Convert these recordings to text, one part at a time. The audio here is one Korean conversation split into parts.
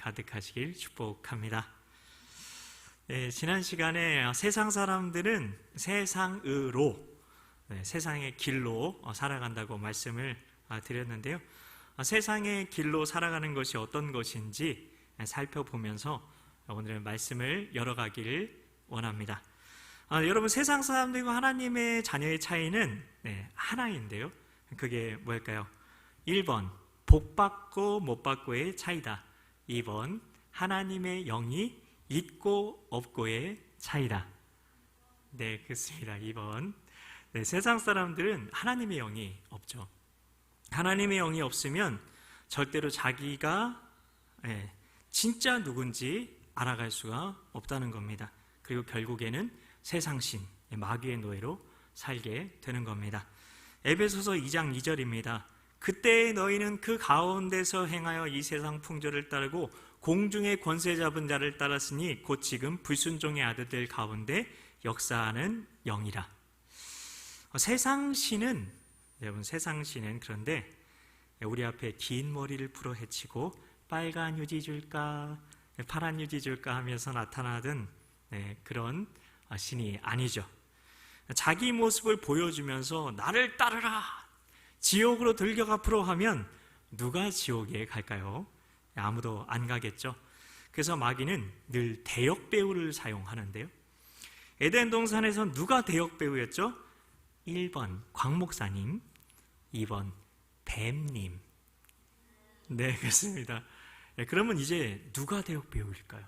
가득하시길 축복합니다. 지난 시간에 세상 사람들은 세상으로, 세상의 길로 살아간다고 말씀을 드렸는데요. 세상의 길로 살아가는 것이 어떤 것인지 살펴보면서 오늘 말씀을 열어가기를 원합니다. 여러분, 세상 사람들과 하나님의 자녀의 차이는 하나인데요. 그게 뭘까요? 1번 복받고 못받고의 차이다. 2번 하나님의 영이 있고 없고의 차이다. 네, 그렇습니다. 2번. 세상 사람들은 하나님의 영이 없죠. 하나님의 영이 없으면 절대로 자기가 진짜 누군지 알아갈 수가 없다는 겁니다. 그리고 결국에는 세상신, 마귀의 노예로 살게 되는 겁니다. 에베소서 2장 2절입니다. 그때 너희는 그 가운데서 행하여 이 세상 풍조를 따르고 공중의 권세 잡은 자를 따랐으니 곧 지금 불순종의 아들들 가운데 역사하는 영이라. 세상신은, 여러분, 세상신은 그런데 우리 앞에 긴 머리를 풀어 헤치고 빨간 휴지 줄까 파란 휴지 줄까 하면서 나타나던 그런 신이 아니죠. 자기 모습을 보여주면서 나를 따르라, 지옥으로 들격 앞으로 하면 누가 지옥에 갈까요? 아무도 안 가겠죠. 그래서 마귀는 늘 대역 배우를 사용하는데요. 에덴 동산에서 누가 대역 배우였죠? 1번 광 목사님, 2번 뱀님. 네, 그렇습니다. 그러면 이제 누가 대역 배우일까요?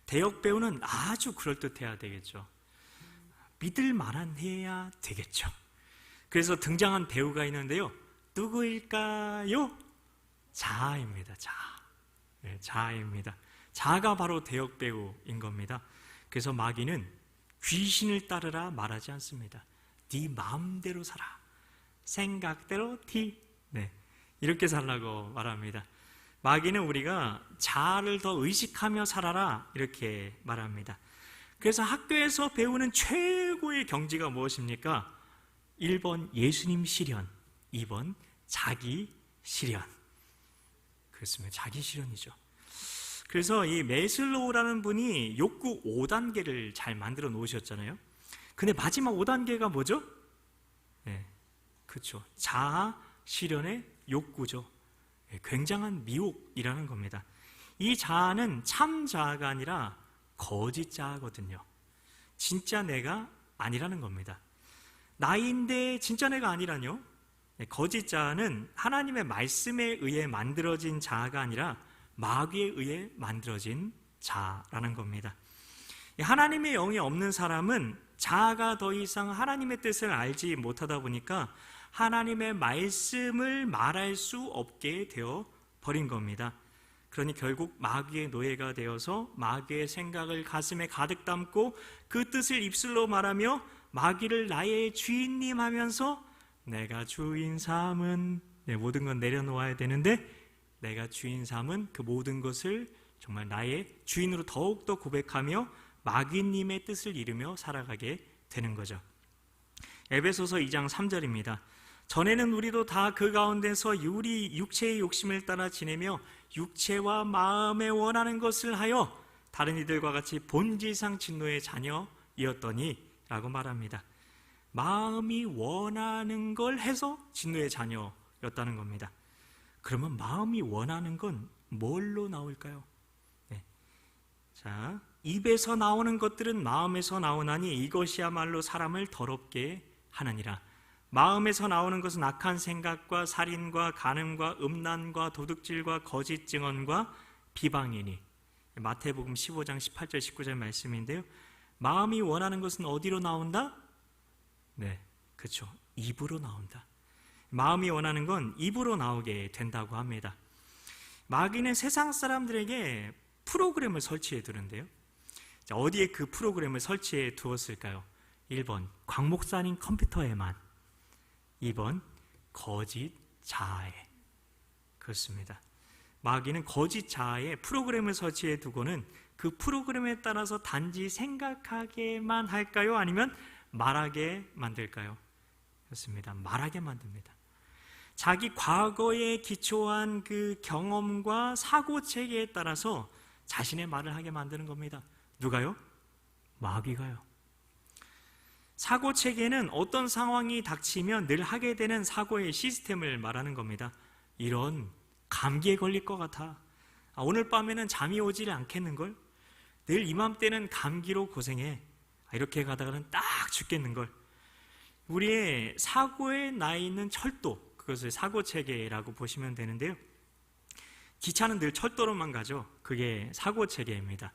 대역 배우는 아주 그럴듯해야 되겠죠. 믿을 만한 해야 되겠죠. 그래서 등장한 배우가 있는데요. 누구일까요? 자아입니다. 자아입니다. 자아가 바로 대역 배우인 겁니다. 그래서 마귀는 귀신을 따르라 말하지 않습니다. 네 마음대로 살아, 생각대로 이렇게 살라고 말합니다. 마귀는 우리가 자아를 더 의식하며 살아라 이렇게 말합니다. 그래서 학교에서 배우는 최고의 경지가 무엇입니까? 1번 예수님 실현, 2번 자기 실현. 그렇습니다. 자기 실현이죠. 그래서 이 메슬로우라는 분이 욕구 5단계를 잘 만들어 놓으셨잖아요. 근데 마지막 5단계가 뭐죠? 그렇죠. 자아 실현의 욕구죠. 굉장한 미혹이라는 겁니다. 이 자아는 참 자아가 아니라 거짓 자아거든요. 진짜 내가 아니라는 겁니다. 나인데 진짜 내가 아니라뇨? 거짓 자아는 하나님의 말씀에 의해 만들어진 자아가 아니라 마귀에 의해 만들어진 자아라는 겁니다. 하나님의 영이 없는 사람은 자아가 더 이상 하나님의 뜻을 알지 못하다 보니까 하나님의 말씀을 말할 수 없게 되어 버린 겁니다. 그러니 결국 마귀의 노예가 되어서 마귀의 생각을 가슴에 가득 담고 그 뜻을 입술로 말하며 마귀를 나의 주인님 하면서 내가 주인 삼은 모든 건 내려놓아야 되는데 내가 주인 삼은 그 모든 것을 정말 나의 주인으로 더욱더 고백하며 마귀님의 뜻을 이루며 살아가게 되는 거죠. 에베소서 2장 3절입니다. 전에는 우리도 다 그 가운데서 우리 육체의 욕심을 따라 지내며 육체와 마음에 원하는 것을 하여 다른 이들과 같이 본질상 진노의 자녀이었더니 라고 말합니다. 마음이 원하는 걸 해서 진노의 자녀였다는 겁니다. 그러면 마음이 원하는 건 뭘로 나올까요? 자, 입에서 나오는 것들은 마음에서 나오나니 이것이야말로 사람을 더럽게 하느니라. 마음에서 나오는 것은 악한 생각과 살인과 간음과 음란과 도둑질과 거짓 증언과 비방이니. 마태복음 15장 18절 19절 말씀인데요. 마음이 원하는 것은 어디로 나온다? 네, 그렇죠. 입으로 나온다. 마음이 원하는 건 입으로 나오게 된다고 합니다. 마귀는 세상 사람들에게 프로그램을 설치해 두는데요. 자, 어디에 그 프로그램을 설치해 두었을까요? 1번 광 목사님 컴퓨터에만, 2번 거짓 자아에. 그렇습니다. 마귀는 거짓 자아에 프로그램을 설치해 두고는 그 프로그램에 따라서 단지 생각하게만 할까요? 아니면 말하게 만들까요? 그렇습니다. 말하게 만듭니다. 자기 과거에 기초한 그 경험과 사고 체계에 따라서 자신의 말을 하게 만드는 겁니다. 누가요? 마귀가요. 사고 체계는 어떤 상황이 닥치면 늘 하게 되는 사고의 시스템을 말하는 겁니다. 이런 감기에 걸릴 것 같아. 오늘 밤에는 잠이 오질 않겠는걸? 늘 이맘때는 감기로 고생해. 이렇게 가다가는 딱 죽겠는걸? 우리의 사고에 나 있는 철도, 그것을 사고 체계라고 보시면 되는데요. 기차는 늘 철도로만 가죠. 그게 사고 체계입니다.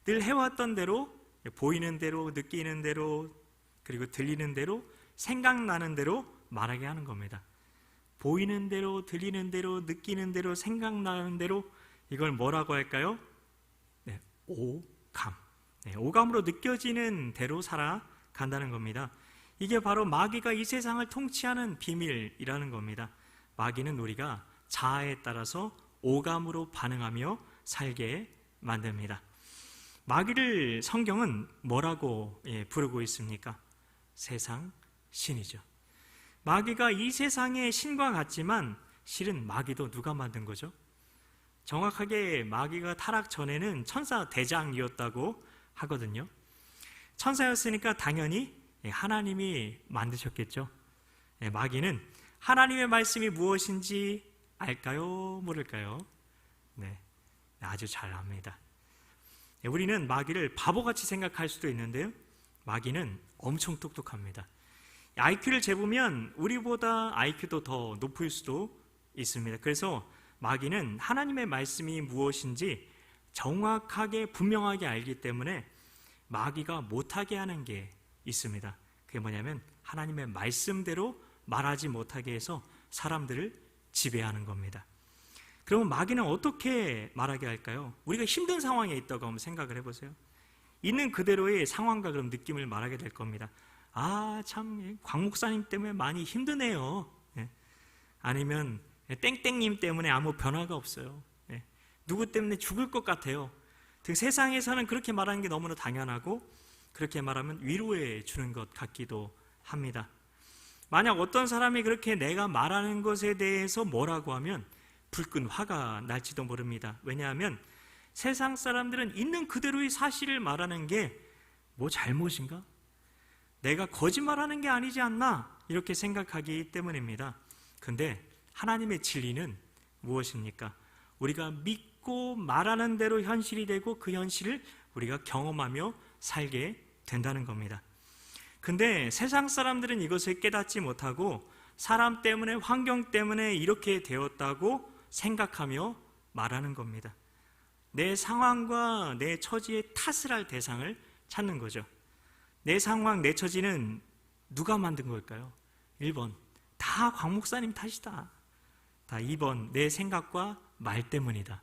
늘 해왔던 대로, 보이는 대로, 느끼는 대로, 그리고 들리는 대로, 생각나는 대로 말하게 하는 겁니다. 보이는 대로, 들리는 대로, 느끼는 대로, 생각나는 대로, 이걸 뭐라고 할까요? 네, 오감. 네, 오감으로 느껴지는 대로 살아간다는 겁니다. 이게 바로 마귀가 이 세상을 통치하는 비밀이라는 겁니다. 마귀는 우리가 자아에 따라서 오감으로 반응하며 살게 만듭니다. 마귀를 성경은 뭐라고 부르고 있습니까? 세상 신이죠. 마귀가 이 세상의 신과 같지만 실은 마귀도 누가 만든 거죠? 정확하게 마귀가 타락 전에는 천사 대장이었다고 하거든요. 천사였으니까 당연히 하나님이 만드셨겠죠. 마귀는 하나님의 말씀이 무엇인지 알까요? 모를까요? 네, 아주 잘 압니다. 우리는 마귀를 바보같이 생각할 수도 있는데요, 마귀는 엄청 똑똑합니다. IQ를 재보면 우리보다 IQ도 더 높을 수도 있습니다. 그래서 마귀는 하나님의 말씀이 무엇인지 정확하게 분명하게 알기 때문에 마귀가 못하게 하는 게 있습니다. 그게 뭐냐면 하나님의 말씀대로 말하지 못하게 해서 사람들을 지배하는 겁니다. 그러면 마귀는 어떻게 말하게 할까요? 우리가 힘든 상황에 있다고 한번 생각을 해보세요. 있는 그대로의 상황과 그런 느낌을 말하게 될 겁니다. 참 광 목사님 때문에 많이 힘드네요. 아니면 땡땡님 때문에 아무 변화가 없어요. 누구 때문에 죽을 것 같아요. 세상에서는 그렇게 말하는 게 너무나 당연하고 그렇게 말하면 위로해 주는 것 같기도 합니다. 만약 어떤 사람이 그렇게 내가 말하는 것에 대해서 뭐라고 하면 불끈 화가 날지도 모릅니다. 왜냐하면 세상 사람들은 있는 그대로의 사실을 말하는 게 뭐 잘못인가? 내가 거짓말하는 게 아니지 않나? 이렇게 생각하기 때문입니다. 근데 하나님의 진리는 무엇입니까? 우리가 믿고 말하는 대로 현실이 되고 그 현실을 우리가 경험하며 살게 된다는 겁니다. 근데 세상 사람들은 이것을 깨닫지 못하고 사람 때문에, 환경 때문에 이렇게 되었다고 생각하며 말하는 겁니다. 내 상황과 내 처지에 탓을 할 대상을 찾는 거죠. 내 상황, 내 처지는 누가 만든 걸까요? 1번, 다 광 목사님 탓이다. 2번, 내 생각과 말 때문이다.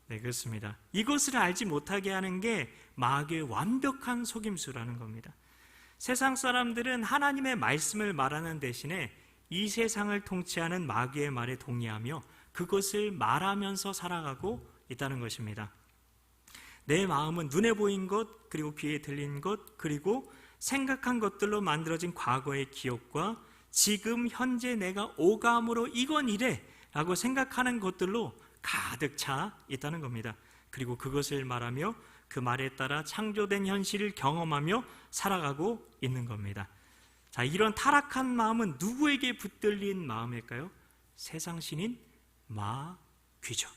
네, 그렇습니다. 이것을 알지 못하게 하는 게 마귀의 완벽한 속임수라는 겁니다. 세상 사람들은 하나님의 말씀을 말하는 대신에 이 세상을 통치하는 마귀의 말에 동의하며 그것을 말하면서 살아가고 있다는 것입니다. 내 마음은 눈에 보인 것, 그리고 귀에 들린 것, 그리고 생각한 것들로 만들어진 과거의 기억과 지금 현재 내가 오감으로 이건 이래 라고 생각하는 것들로 가득 차 있다는 겁니다. 그리고 그것을 말하며 그 말에 따라 창조된 현실을 경험하며 살아가고 있는 겁니다. 자, 이런 타락한 마음은 누구에게 붙들린 마음일까요? 세상 신인 마귀죠.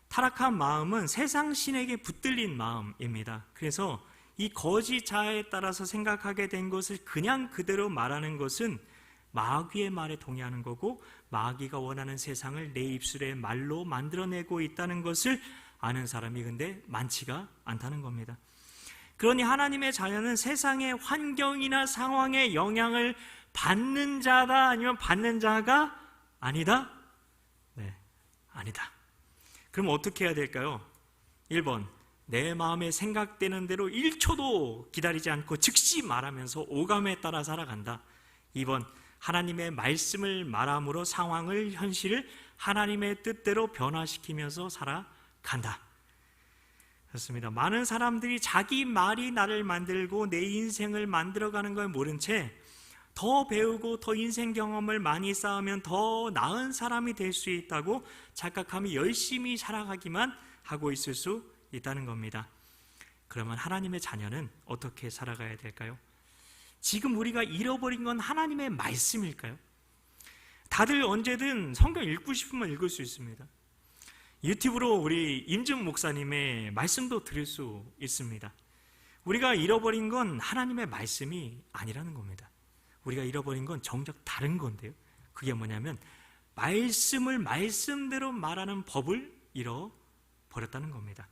타락한 마음은 세상 신에게 붙들린 마음입니다. 그래서 이 거짓 자아에 따라서 생각하게 된 것을 그냥 그대로 말하는 것은 마귀의 말에 동의하는 거고, 마귀가 원하는 세상을 내 입술의 말로 만들어내고 있다는 것을 아는 사람이 근데 많지가 않다는 겁니다. 그러니 하나님의 자녀는 세상의 환경이나 상황에 영향을 받는 자다, 아니면 받는 자가 아니다? 네, 아니다. 그럼 어떻게 해야 될까요? 1번, 내 마음에 생각되는 대로 1초도 기다리지 않고 즉시 말하면서 오감에 따라 살아간다. 2번, 하나님의 말씀을 말함으로 상황을, 현실을 하나님의 뜻대로 변화시키면서 살아간다. 그렇습니다. 많은 사람들이 자기 말이 나를 만들고 내 인생을 만들어가는 걸 모른 채 더 배우고 더 인생 경험을 많이 쌓으면 더 나은 사람이 될 수 있다고 착각하며 열심히 살아가기만 하고 있을 수 있다는 겁니다. 그러면 하나님의 자녀는 어떻게 살아가야 될까요? 지금 우리가 잃어버린 건 하나님의 말씀일까요? 다들 언제든 성경 읽고 싶으면 읽을 수 있습니다. 유튜브로 우리 임준 목사님의 말씀도 들을 수 있습니다. 우리가 잃어버린 건 하나님의 말씀이 아니라는 겁니다. 우리가 잃어버린 건 정작 다른 건데요. 그게 뭐냐면 말씀을 말씀대로 말하는 법을 잃어버렸다는 겁니다.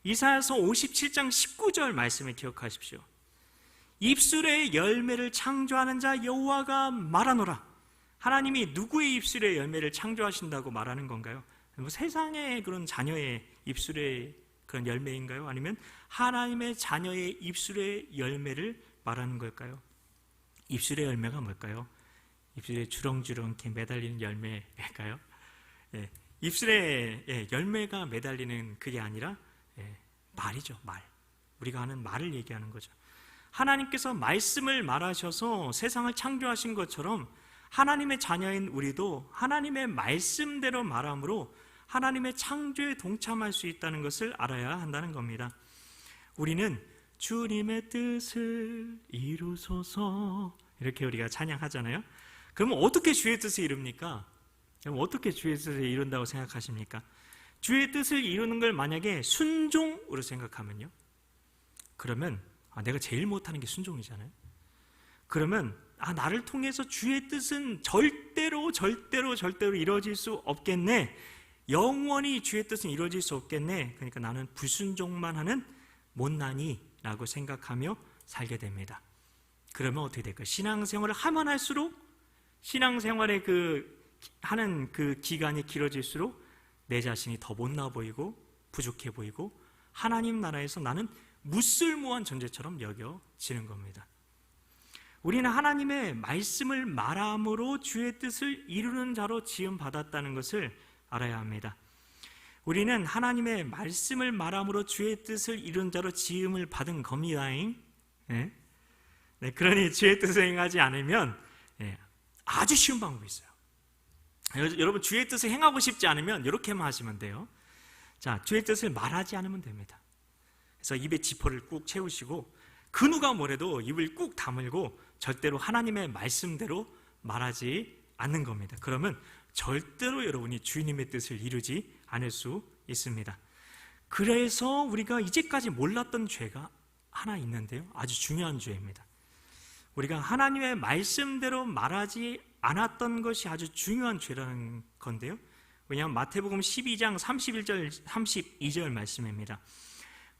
이사야서 57장 19절 말씀을 기억하십시오. 입술의 열매를 창조하는 자 여호와가 말하노라. 하나님이 누구의 입술의 열매를 창조하신다고 말하는 건가요? 뭐 세상의 그런 자녀의 입술의 그런 열매인가요? 아니면 하나님의 자녀의 입술의 열매를 말하는 걸까요? 입술의 열매가 뭘까요? 입술에 주렁주렁 이렇게 매달리는 열매일까요? 예, 입술에 열매가 매달리는 그게 아니라 말이죠, 말. 우리가 하는 말을 얘기하는 거죠. 하나님께서 말씀을 말하셔서 세상을 창조하신 것처럼 하나님의 자녀인 우리도 하나님의 말씀대로 말함으로 하나님의 창조에 동참할 수 있다는 것을 알아야 한다는 겁니다. 우리는 주님의 뜻을 이루소서 이렇게 우리가 찬양하잖아요. 그러면 어떻게 주의 뜻을 이룹니까? 그럼 어떻게 주의 뜻을 이룬다고 생각하십니까? 주의 뜻을 이루는 걸 만약에 순종으로 생각하면요, 그러면 내가 제일 못하는 게 순종이잖아요. 그러면 나를 통해서 주의 뜻은 절대로 이루어질 수 없겠네. 영원히 주의 뜻은 이루어질 수 없겠네. 그러니까 나는 불순종만 하는 못난이라고 생각하며 살게 됩니다. 그러면 어떻게 될까요? 신앙생활을 하면 할수록 신앙생활의 하는 그 기간이 길어질수록 내 자신이 더 못나 보이고 부족해 보이고 하나님 나라에서 나는 무쓸모한 존재처럼 여겨지는 겁니다. 우리는 하나님의 말씀을 말함으로 주의 뜻을 이루는 자로 지음받았다는 것을 알아야 합니다. 우리는 하나님의 말씀을 말함으로 주의 뜻을 이룬 자로 지음을 받은 겁니다잉. 네? 그러니 주의 뜻을 행하지 않으면 아주 쉬운 방법이 있어요. 여러분 주의 뜻을 행하고 싶지 않으면 이렇게만 하시면 돼요. 자, 주의 뜻을 말하지 않으면 됩니다. 그래서 입에 지퍼를 꾹 채우시고 그 누가 뭐래도 입을 꾹 다물고 절대로 하나님의 말씀대로 말하지 않는 겁니다. 그러면 절대로 여러분이 주님의 뜻을 이루지 않을 수 있습니다. 그래서 우리가 이제까지 몰랐던 죄가 하나 있는데요, 아주 중요한 죄입니다. 우리가 하나님의 말씀대로 말하지 않았던 것이 아주 중요한 죄라는 건데요, 왜냐하면 마태복음 12장 31절 32절 말씀입니다.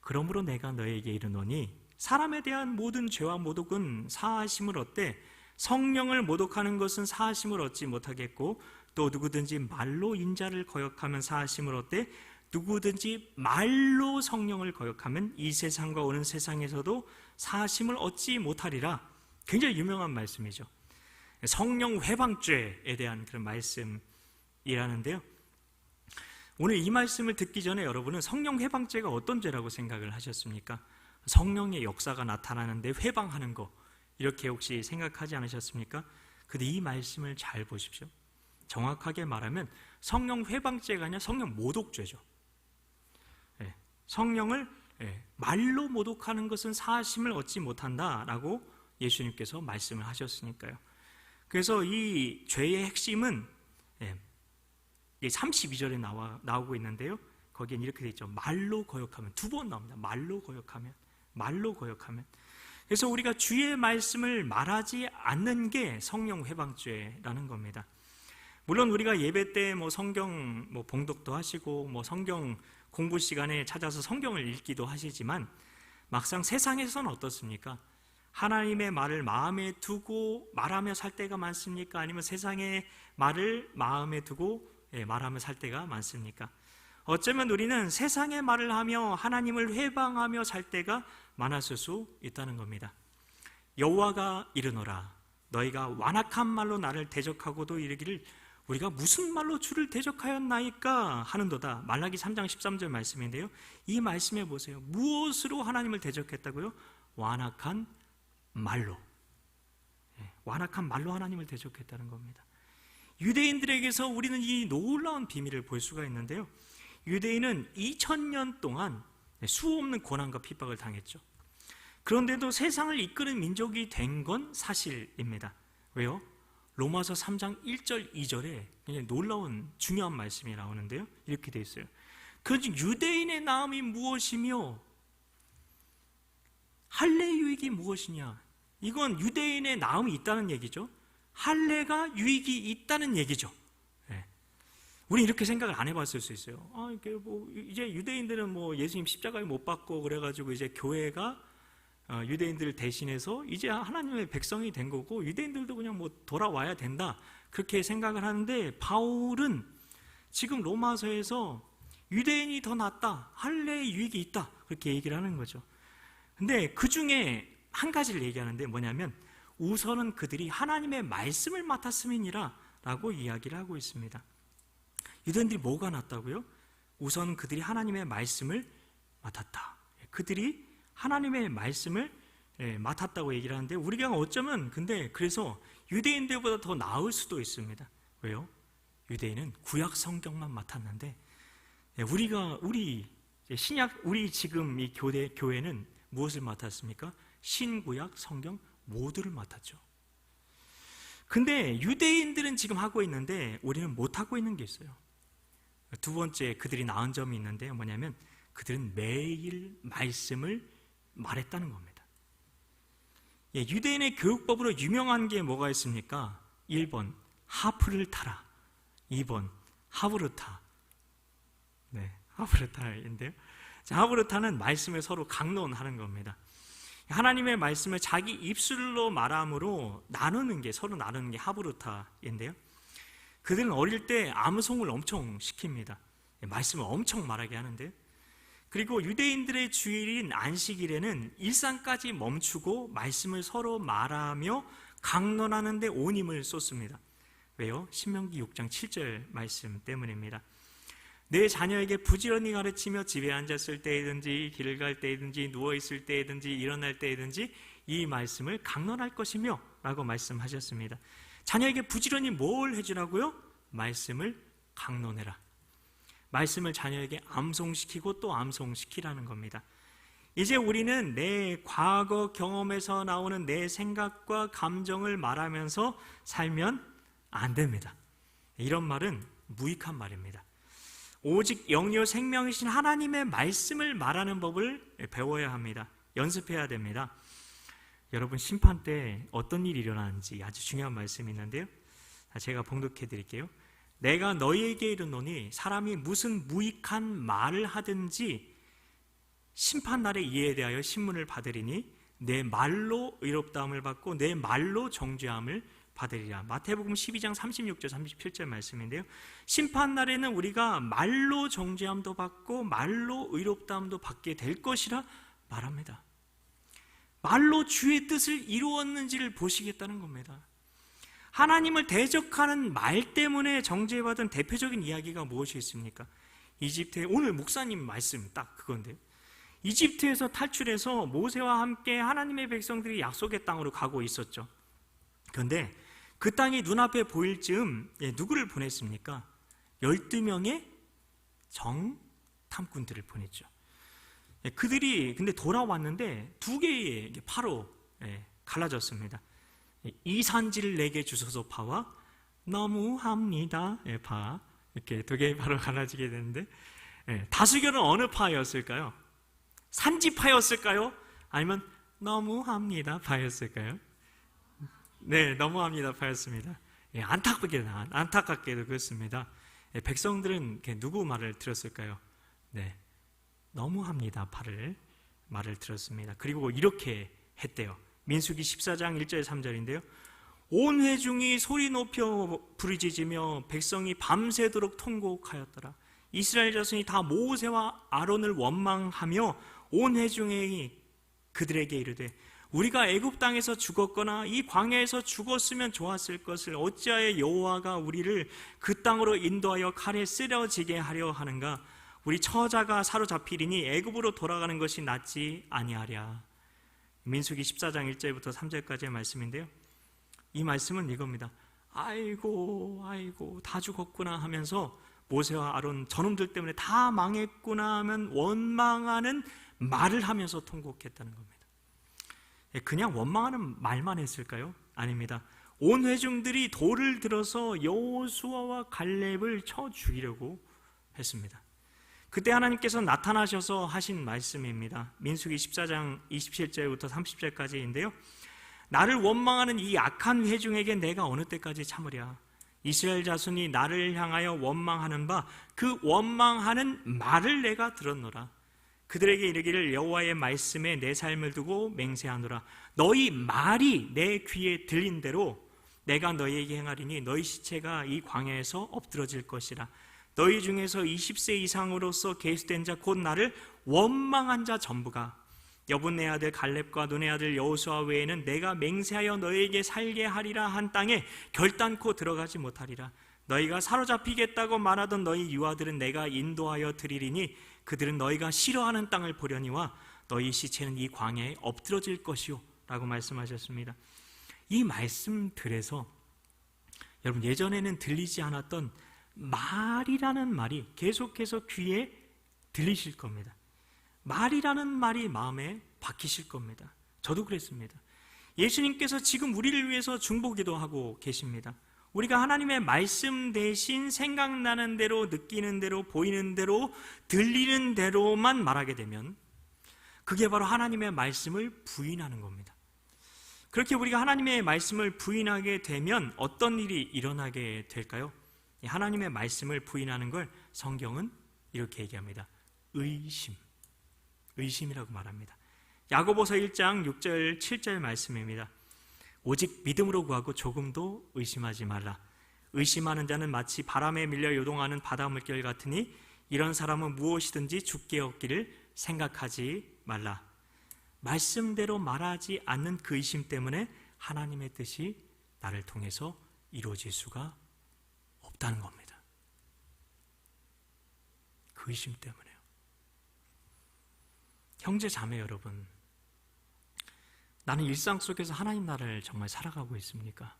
그러므로 내가 너에게 이르노니 사람에 대한 모든 죄와 모독은 사하심을 얻되 성령을 모독하는 것은 사하심을 얻지 못하겠고, 또 누구든지 말로 인자를 거역하면 사하심을 얻되 누구든지 말로 성령을 거역하면 이 세상과 오는 세상에서도 사하심을 얻지 못하리라. 굉장히 유명한 말씀이죠. 성령 회방죄에 대한 그런 말씀이라는데요, 오늘 이 말씀을 듣기 전에 여러분은 성령 회방죄가 어떤 죄라고 생각을 하셨습니까? 성령의 역사가 나타나는데 회방하는 거, 이렇게 혹시 생각하지 않으셨습니까? 근데 이 말씀을 잘 보십시오. 정확하게 말하면 성령 회방죄가 아니라 성령 모독죄죠. 성령을 말로 모독하는 것은 사하심을 얻지 못한다라고 예수님께서 말씀을 하셨으니까요. 그래서 이 죄의 핵심은 32절에 나오고 있는데요, 거기엔 이렇게 되어 있죠. 말로 거역하면, 두 번 나옵니다. 말로 거역하면. 그래서 우리가 주의 말씀을 말하지 않는 게 성령 회방죄라는 겁니다. 물론 우리가 예배 때 성경 봉독도 하시고 성경 공부 시간에 찾아서 성경을 읽기도 하시지만 막상 세상에서는 어떻습니까? 하나님의 말을 마음에 두고 말하며 살 때가 많습니까? 아니면 세상의 말을 마음에 두고 말하며 살 때가 많습니까? 어쩌면 우리는 세상의 말을 하며 하나님을 회방하며 살 때가 많았을 수 있다는 겁니다. 여호와가 이르노라, 너희가 완악한 말로 나를 대적하고도 이르기를 우리가 무슨 말로 주를 대적하였나이까 하는도다. 말라기 3장 13절 말씀인데요, 이 말씀에 보세요. 무엇으로 하나님을 대적했다고요? 완악한 말로. 완악한 말로 하나님을 대적했다는 겁니다. 유대인들에게서 우리는 이 놀라운 비밀을 볼 수가 있는데요, 유대인은 2000년 동안 수없는 고난과 핍박을 당했죠. 그런데도 세상을 이끄는 민족이 된 건 사실입니다. 왜요? 로마서 3장 1절 2절에 굉장히 놀라운 중요한 말씀이 나오는데요, 이렇게 되어 있어요. 그런즉 유대인의 나음이 무엇이며 할례 유익이 무엇이냐. 이건 유대인의 나음이 있다는 얘기죠. 할례가 유익이 있다는 얘기죠. 우리 이렇게 생각을 안 해봤을 수 있어요. 이제 유대인들은 예수님 십자가에 못 박고 그래가지고 이제 교회가 유대인들을 대신해서 이제 하나님의 백성이 된 거고 유대인들도 그냥 돌아와야 된다, 그렇게 생각을 하는데, 바울은 지금 로마서에서 유대인이 더 낫다, 할례의 유익이 있다, 그렇게 얘기를 하는 거죠. 근데 그 중에 한 가지를 얘기하는데 뭐냐면, 우선은 그들이 하나님의 말씀을 맡았음이니라 라고 이야기를 하고 있습니다. 유대인들이 뭐가 낫다고요? 우선 그들이 하나님의 말씀을 맡았다. 그들이 하나님의 말씀을 맡았다고 얘기를 하는데, 우리가 어쩌면 근데 그래서 유대인들보다 더 나을 수도 있습니다. 왜요? 유대인은 구약 성경만 맡았는데, 우리 지금 이 교회는 무엇을 맡았습니까? 신구약 성경 모두를 맡았죠. 근데 유대인들은 지금 하고 있는데 우리는 못하고 있는 게 있어요. 두 번째 그들이 나은 점이 있는데 뭐냐면, 그들은 매일 말씀을 말했다는 겁니다. 유대인의 교육법으로 유명한 게 뭐가 있습니까? 1번 하프를 타라, 2번 하브르타. 하브르타인데요, 하브르타는 말씀을 서로 강론하는 겁니다. 하나님의 말씀을 자기 입술로 말함으로 서로 나누는 게 하브르타인데요, 그들은 어릴 때 암송을 엄청 시킵니다. 말씀을 엄청 말하게 하는데요, 그리고 유대인들의 주일인 안식일에는 일상까지 멈추고 말씀을 서로 말하며 강론하는 데 온 힘을 쏟습니다. 왜요? 신명기 6장 7절 말씀 때문입니다. 내 자녀에게 부지런히 가르치며 집에 앉았을 때이든지 길을 갈 때이든지 누워있을 때이든지 일어날 때이든지 이 말씀을 강론할 것이며 라고 말씀하셨습니다. 자녀에게 부지런히 뭘 해주라고요? 말씀을 강론해라. 말씀을 자녀에게 암송시키고 또 암송시키라는 겁니다. 이제 우리는 내 과거 경험에서 나오는 내 생각과 감정을 말하면서 살면 안 됩니다. 이런 말은 무익한 말입니다. 오직 영요 생명이신 하나님의 말씀을 말하는 법을 배워야 합니다. 연습해야 됩니다. 여러분, 심판 때 어떤 일이 일어나는지 아주 중요한 말씀이 있는데요, 제가 봉독해 드릴게요. 내가 너희에게 이르노니 사람이 무슨 무익한 말을 하든지 심판날에 이에 대하여 신문을 받으리니 내 말로 의롭다함을 받고 내 말로 정죄함을 받으리라. 마태복음 12장 36절 37절 말씀인데요, 심판날에는 우리가 말로 정죄함도 받고 말로 의롭다함도 받게 될 것이라 말합니다. 말로 주의 뜻을 이루었는지를 보시겠다는 겁니다. 하나님을 대적하는 말 때문에 정죄받은 대표적인 이야기가 무엇이 있습니까? 이집트에, 오늘 목사님 말씀 딱 그건데요, 이집트에서 탈출해서 모세와 함께 하나님의 백성들이 약속의 땅으로 가고 있었죠. 그런데 그 땅이 눈앞에 보일 즈음 누구를 보냈습니까? 12명의 정탐꾼들을 보냈죠. 그들이 근데 돌아왔는데 두 개의 파로 갈라졌습니다. 이 산지를 내게 주소서 파와 너무합니다 파, 이렇게 두 개의 파로 갈라지게 되는데, 다수결은 어느 파였을까요? 산지파였을까요? 아니면 너무합니다 파였을까요? 네, 너무합니다 파였습니다. 안타깝게도 그렇습니다. 백성들은 누구 말을 들었을까요? 네, 너무합니다 파를 말을 들었습니다. 그리고 이렇게 했대요. 민수기 14장 1절 3절인데요, 온 회중이 소리 높여 부르짖으며 백성이 밤새도록 통곡하였더라. 이스라엘 자손이 다 모세와 아론을 원망하며 온 회중이 그들에게 이르되 우리가 애굽 땅에서 죽었거나 이 광야에서 죽었으면 좋았을 것을 어찌하여 여호와가 우리를 그 땅으로 인도하여 칼에 쓰러지게 하려 하는가? 우리 처자가 사로잡히리니 애굽으로 돌아가는 것이 낫지 아니하랴. 민수기 14장 1절부터 3절까지의 말씀인데요, 이 말씀은 이겁니다. 아이고 다 죽었구나 하면서 모세와 아론 저놈들 때문에 다 망했구나 하면 원망하는 말을 하면서 통곡했다는 겁니다. 그냥 원망하는 말만 했을까요? 아닙니다. 온 회중들이 돌을 들어서 여호수아와 갈렙을 쳐 죽이려고 했습니다. 그때 하나님께서 나타나셔서 하신 말씀입니다. 민수기 14장 27절부터 30절까지인데요. 나를 원망하는 이 악한 회중에게 내가 어느 때까지 참으랴. 이스라엘 자손이 나를 향하여 원망하는 바 그 원망하는 말을 내가 들었노라. 그들에게 이르기를 여호와의 말씀에 내 삶을 두고 맹세하노라. 너희 말이 내 귀에 들린 대로 내가 너희에게 행하리니 너희 시체가 이 광야에서 엎드러질 것이라. 너희 중에서 20세 이상으로서 계수된 자 곧 나를 원망한 자 전부가 여분네 아들 갈렙과 눈의 아들 여호수아 외에는 내가 맹세하여 너희에게 살게 하리라 한 땅에 결단코 들어가지 못하리라. 너희가 사로잡히겠다고 말하던 너희 유아들은 내가 인도하여 드리리니 그들은 너희가 싫어하는 땅을 보려니와 너희 시체는 이 광야에 엎드러질 것이요 라고 말씀하셨습니다. 이 말씀들에서 여러분 예전에는 들리지 않았던 말이라는 말이 계속해서 귀에 들리실 겁니다. 말이라는 말이 마음에 박히실 겁니다. 저도 그랬습니다. 예수님께서 지금 우리를 위해서 중보기도 하고 계십니다. 우리가 하나님의 말씀 대신 생각나는 대로, 느끼는 대로, 보이는 대로, 들리는 대로만 말하게 되면 그게 바로 하나님의 말씀을 부인하는 겁니다. 그렇게 우리가 하나님의 말씀을 부인하게 되면 어떤 일이 일어나게 될까요? 하나님의 말씀을 부인하는 걸 성경은 이렇게 얘기합니다. 의심이라고 말합니다. 야고보서 1장 6절 7절 말씀입니다. 오직 믿음으로 구하고 조금도 의심하지 말라. 의심하는 자는 마치 바람에 밀려 요동하는 바다 물결 같으니 이런 사람은 무엇이든지 죽게 얻기를 생각하지 말라. 말씀대로 말하지 않는 그 의심 때문에 하나님의 뜻이 나를 통해서 이루어질 수가 없다는 겁니다. 그 의심 때문에요. 형제 자매 여러분, 나는 일상 속에서 하나님 나라를 정말 살아가고 있습니까?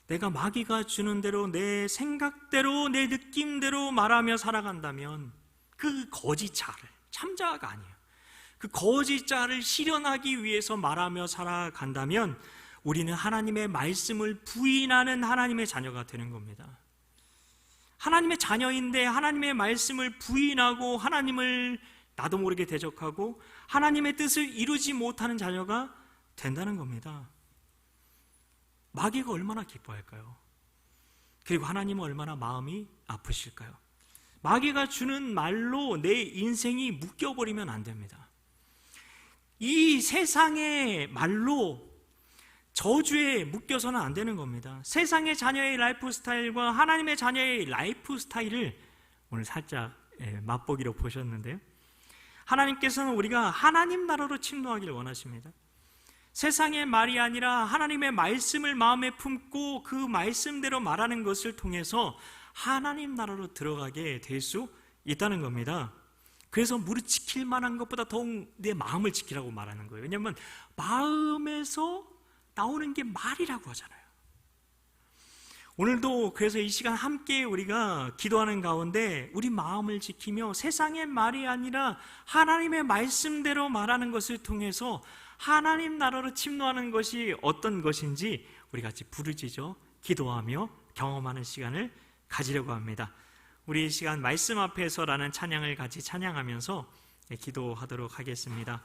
내가 마귀가 주는 대로 내 생각대로 내 느낌대로 말하며 살아간다면 그 거짓 자를, 참자가 아니에요. 그 거짓 자를 실현하기 위해서 말하며 살아간다면 우리는 하나님의 말씀을 부인하는 하나님의 자녀가 되는 겁니다. 하나님의 자녀인데 하나님의 말씀을 부인하고 하나님을 나도 모르게 대적하고 하나님의 뜻을 이루지 못하는 자녀가 된다는 겁니다. 마귀가 얼마나 기뻐할까요? 그리고 하나님은 얼마나 마음이 아프실까요? 마귀가 주는 말로 내 인생이 묶여버리면 안 됩니다. 이 세상의 말로 저주에 묶여서는 안 되는 겁니다. 세상의 자녀의 라이프 스타일과 하나님의 자녀의 라이프 스타일을 오늘 살짝 맛보기로 보셨는데요. 하나님께서는 우리가 하나님 나라로 침노하기를 원하십니다. 세상의 말이 아니라 하나님의 말씀을 마음에 품고 그 말씀대로 말하는 것을 통해서 하나님 나라로 들어가게 될 수 있다는 겁니다. 그래서 무릇 지킬 만한 것보다 더욱 내 마음을 지키라고 말하는 거예요. 왜냐하면 마음에서 나오는 게 말이라고 하잖아요. 오늘도 그래서 이 시간 함께 우리가 기도하는 가운데 우리 마음을 지키며 세상의 말이 아니라 하나님의 말씀대로 말하는 것을 통해서 하나님 나라로 침노하는 것이 어떤 것인지 우리 같이 부르짖어 기도하며 경험하는 시간을 가지려고 합니다. 우리 이 시간 말씀 앞에서라는 찬양을 같이 찬양하면서 기도하도록 하겠습니다.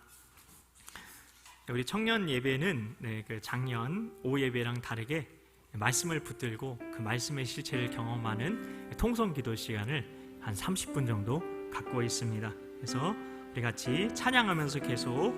우리 청년 예배는 그 작년 오후 예배랑 다르게 말씀을 붙들고 그 말씀의 실체를 경험하는 통성 기도 시간을 한 30분 정도 갖고 있습니다. 그래서 우리 같이 찬양하면서 계속